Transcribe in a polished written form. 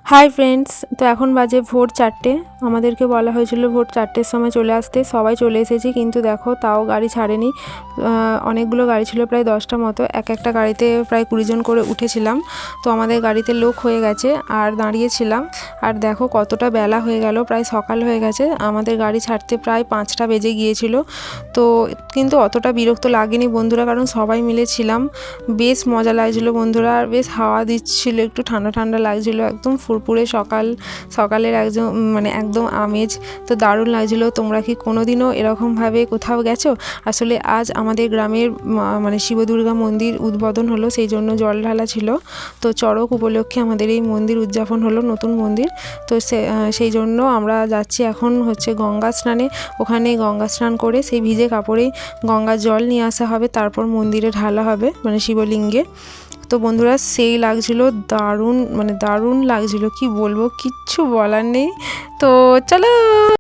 Hi friends, তো এখন বাজে ভোর 4টে। আমাদেরকে বলা হয়েছিল ভোর 4টের সময় চলে আসতে, সবাই চলে এসেছি, কিন্তু দেখো তাও গাড়ি ছাড়েনি। অনেকগুলো গাড়ি ছিল, প্রায় 10টা মতো। একটা গাড়িতে প্রায় 20 জন করে উঠেছিলাম। তো আমাদের গাড়িতে লোক হয়ে গেছে আর দাঁড়িয়েছিলাম। আর দেখো কতটা বেলা হয়ে গেল, প্রায় সকাল হয়ে গেছে। আমাদের গাড়ি ছাড়তে প্রায় 5টা বেজে গিয়েছিল। তো কিন্তু অতটা বিরক্ত লাগেনি বন্ধুরা, কারণ সবাই মিলে ছিলাম। বেশ মজা লাগছিলো বন্ধুরা, আর বেশ হাওয়া দিচ্ছিল, একটু ঠান্ডা ঠান্ডা লাগছিলো। একদম ফুরফুরে সকালের একদম আমেজ। তো দারুণ লাগছিলো। তোমরা কি কোনোদিনও এরকমভাবে কোথাও গেছো? আসলে আজ আমাদের গ্রামের শিব দুর্গা মন্দির উদ্বোধন হলো, সেই জন্য জল ঢালা ছিল। তো চড়ক উপলক্ষে আমাদের এই মন্দির উদযাপন হলো, নতুন মন্দির। তো সেই জন্য আমরা যাচ্ছি এখন গঙ্গা স্নানে। ওখানে গঙ্গা স্নান করে সেই ভিজে কাপড়েই গঙ্গার জল নিয়ে আসা হবে, তারপর মন্দিরে ঢালা হবে, শিবলিঙ্গে। তো বন্ধুরা সেই লাগছিল, দারুণ লাগছিল, কি বলবো, কিচ্ছু বলার নেই। তো চলো।